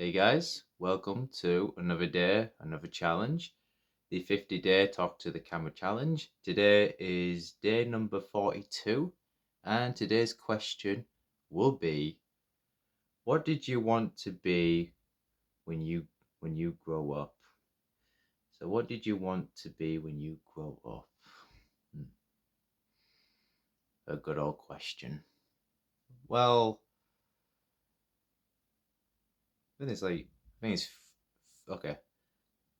Hey guys, welcome to another day, another challenge, the 50-day Talk to the Camera challenge. Today is day number 42, and today's question will be, what did you want to be when you grow up? So what did you want to be when you grow up? Hmm, a good old question. Well, I think it's okay.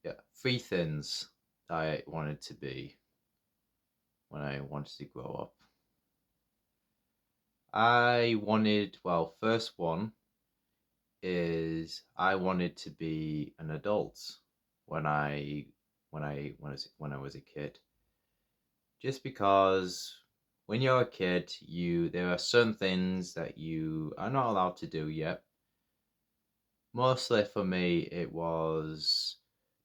Yeah, three things I wanted to be when I wanted to grow up. First one is I wanted to be an adult when I was a kid. Just because when you're a kid, you there are certain things that you are not allowed to do yet. Mostly for me, it was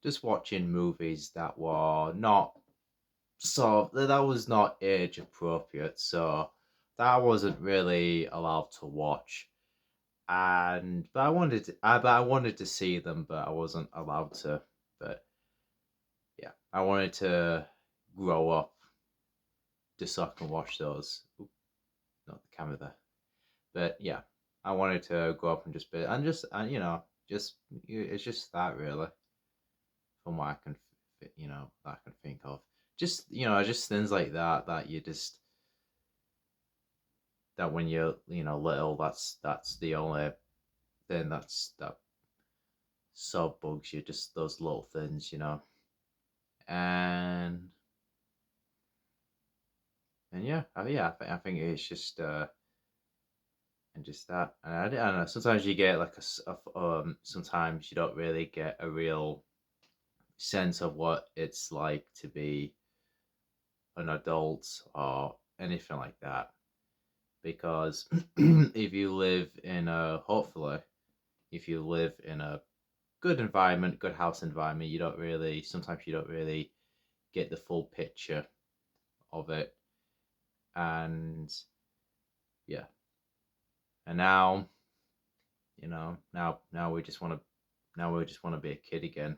just watching movies that were not that was not age appropriate, so that I wasn't really allowed to watch. And but I wanted to see them, but I wasn't allowed to. But yeah, I wanted to grow up just so I can watch those. Oop, not the camera there. But yeah, I wanted to grow up and just be and just and just it's just that really from what I can that I can think of. Just just things like that that you just that when you're little, that's the only thing that so bugs you, just those little things. And I think it's just and just that. And I don't know. Sometimes you get like sometimes you don't really get a real sense of what it's like to be an adult or anything like that. Because if you live in a hopefully if you live in a good environment, good house environment, you don't really get the full picture of it. And yeah, and now we just want to be a kid again.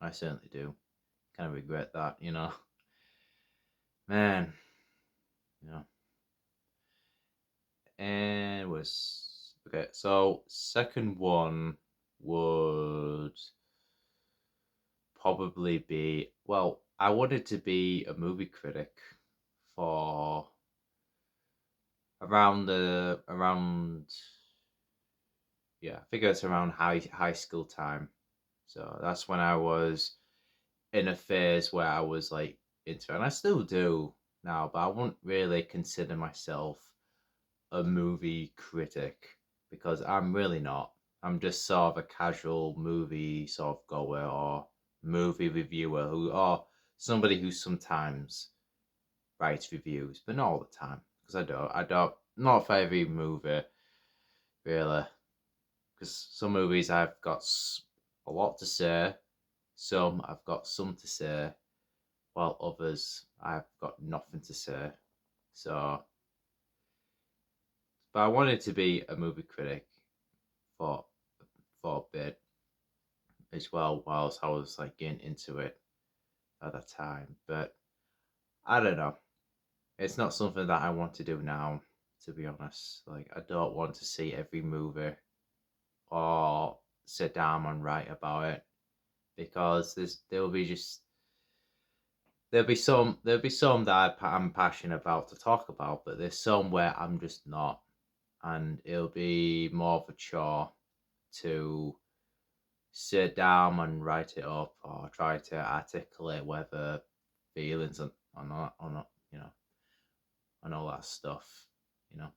I certainly do. Kind of regret that. Man. You know, and was okay. So second one would probably be I wanted to be a movie critic for around yeah, I think it's around high school time. So that's when I was in a phase where I was like into it, and I still do now, but I wouldn't really consider myself a movie critic because I'm really not. I'm just sort of a casual movie sort of goer or movie reviewer or somebody who sometimes writes reviews, but not all the time because not for every movie really. Because some movies I've got a lot to say, some I've got some to say, while others I've got nothing to say. So, but I wanted to be a movie critic for for a bit as well, whilst I was like getting into it at that time. But I don't know. It's not something that I want to do now, to be honest. Like I don't want to see every movie or sit down and write about it because there'll be some that I'm passionate about to talk about, but there's some where I'm just not, and it'll be more of a chore to sit down and write it up or try to articulate whether feelings or not, and all that stuff, you know.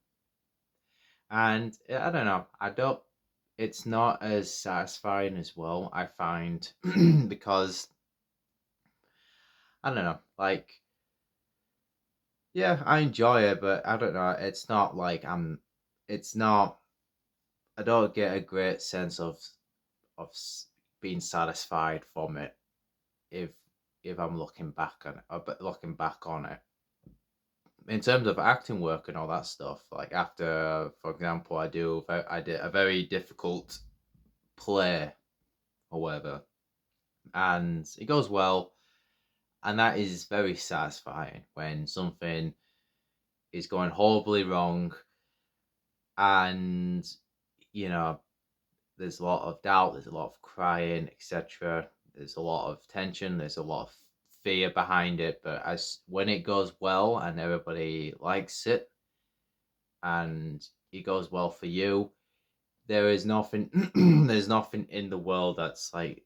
And I don't know, I don't. It's not as satisfying as well. I find because I don't know, like yeah, I enjoy it, but I don't know. It's not like I'm. It's not. I don't get a great sense of being satisfied from it if I'm looking back on it, but looking back on it in terms of acting work and all that stuff. Like after, for example, I did a very difficult play or whatever, and it goes well, and that is very satisfying when something is going horribly wrong, and you know there's a lot of doubt, there's a lot of crying, etc. There's a lot of tension, there's a lot of fear behind it. But as when it goes well and everybody likes it and it goes well for you, there is nothing there's nothing in the world that's like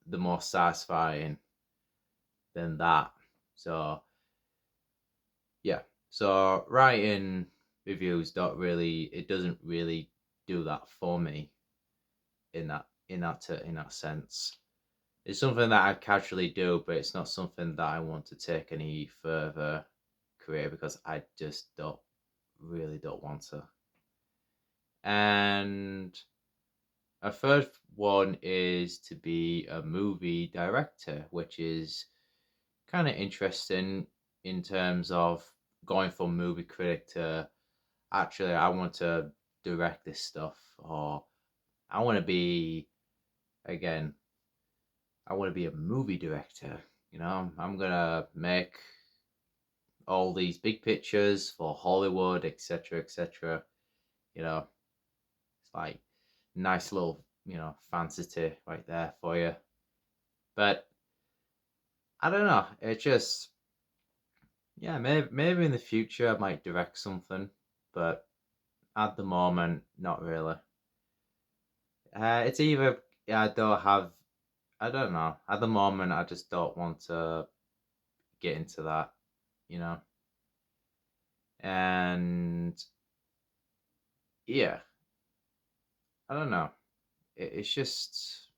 the more satisfying than that. So yeah. So writing reviews don't really it doesn't really do that for me in that sense. It's something that I casually do, but it's not something that I want to take any further career because I just don't want to. And a third one is to be a movie director, which is kind of interesting in terms of going from movie critic to actually I want to direct this stuff, or I want to be again I want to be a movie director. I'm gonna make all these big pictures for Hollywood, etc., etc. It's like nice little, fantasy right there for you. But I don't know. It just, yeah, maybe in the future I might direct something, but at the moment, not really. It's either I don't have, I don't know. At the moment, I just don't want to get into that, you know. And yeah, I don't know. It's just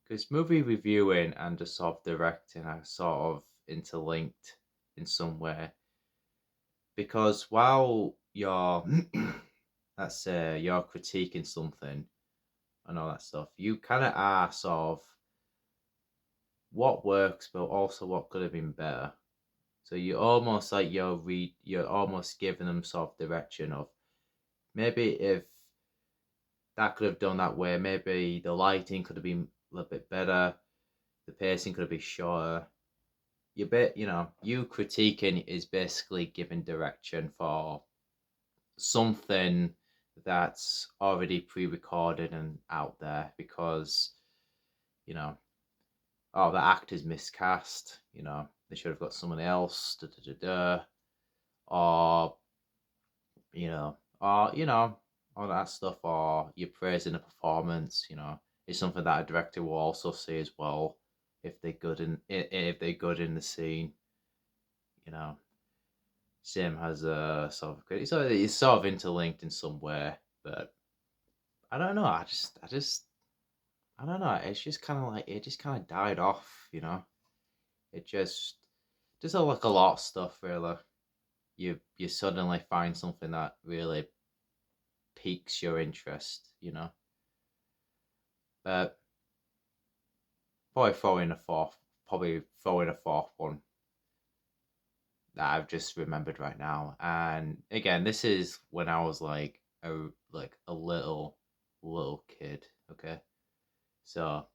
because movie reviewing and just sort of directing are sort of interlinked in some way. Because while you're, let's say, you're critiquing something and all that stuff, you kind of are sort of what works, but also what could have been better. So you almost like you're almost giving them sort of direction of maybe if that could have done that way, maybe the lighting could have been a little bit better, the pacing could have been shorter. You critiquing is basically giving direction for something that's already pre-recorded and out there because you know oh the actor's miscast, they should have got someone else, da, da, da, da. or you know or all that stuff, or you're praising a performance, is something that a director will also see as well if they're good in the scene, you know same has a sort of critic. So it's sort of interlinked in some way, but I don't know. I don't know. It's just kind of like it just kind of died off, It just like a lot of stuff really. You suddenly find something that really piques your interest, But probably throw in a fourth one that I've just remembered right now. And again, this is when I was like a little kid. Okay, so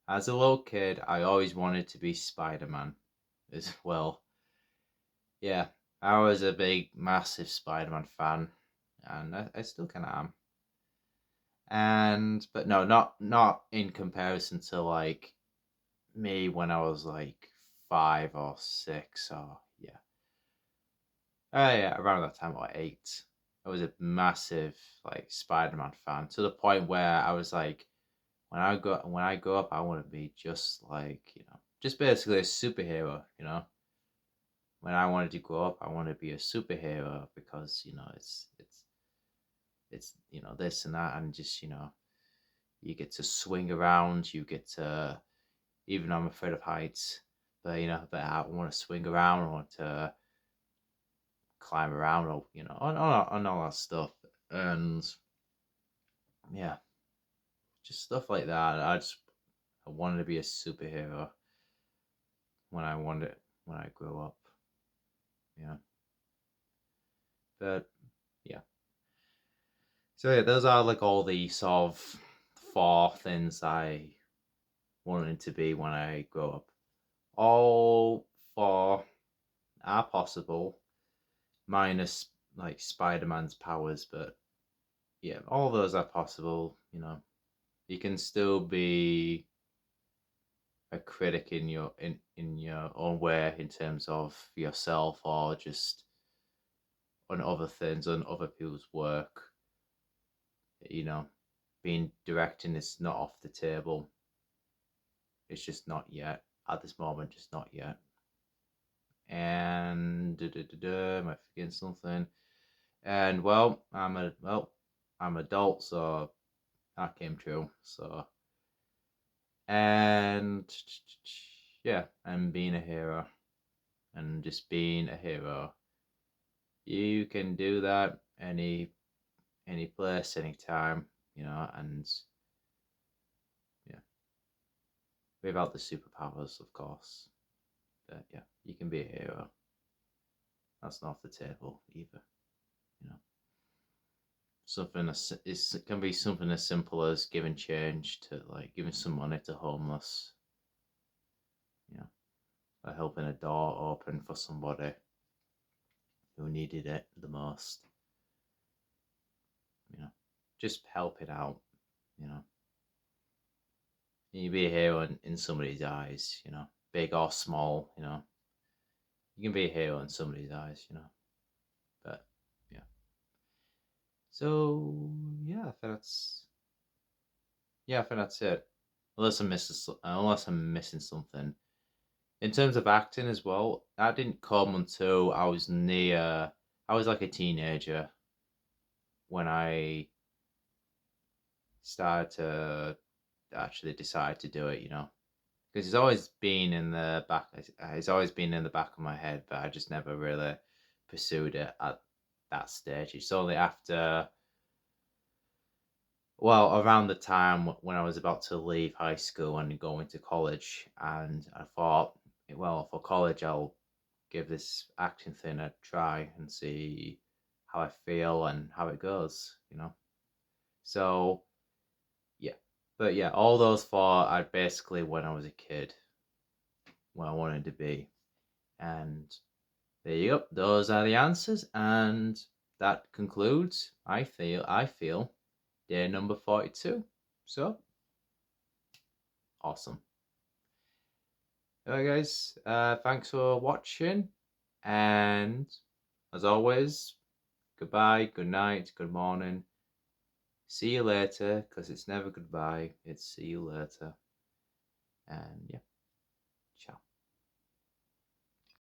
as a little kid, I always wanted to be Spider Man as well. Yeah, I was a big, massive Spider Man fan, and I still kind of am. But no, not in comparison to like me when I was like 5 or 6 or yeah. Yeah, around that time or 8. I was a massive like Spider-Man fan to the point where I was like, when I grow up, I want to be just like just basically a superhero. When I wanted to grow up, I want to be a superhero because it's this and that, and just you get to swing around, you get to, even though I'm afraid of heights, but I want to swing around, I want to climb around, or on all that stuff, and yeah, just stuff like that. I wanted to be a superhero when I grew up, yeah. But yeah, so yeah, those are like all the sort of 4 things I wanted to be when I grow up. All 4 are possible, minus like Spider-Man's powers, but yeah, all those are possible. You can still be a critic in your own way in terms of yourself, or just on other things, on other people's work. You know, being directing is not off the table. It's just not yet at this moment, just not yet. And am I forgetting something? And well, I'm adult, so that came true. So, and yeah, and being a hero, and just being a hero. You can do that any place, anytime, and yeah, without the superpowers, of course. But yeah, you can be a hero. That's not off the table either. You know, something it can be something as simple as giving change to, like, giving some money to homeless. Or helping a door open for somebody who needed it the most. Just helping out. You know, you be a hero in somebody's eyes. Big or small. You can be a hero in somebody's eyes. But yeah. So yeah, I think that's it. Unless I'm missing something. In terms of acting as well, that didn't come until I was near. I was like a teenager when I started to actually decide to do it. Because it's always been in the back. It's always been in the back of my head, but I just never really pursued it at that stage. It's only after, well, around the time when I was about to leave high school and go into college, and I thought, well, for college, I'll give this acting thing a try and see how I feel and how it goes. So, yeah. But yeah, all those 4 are basically when I was a kid, when I wanted to be. And there you go. Those are the answers. And that concludes, I feel, day number 42. So, awesome. Alright, guys. Thanks for watching. And as always, goodbye, good night, good morning. See you later, because it's never goodbye, it's see you later. And yeah.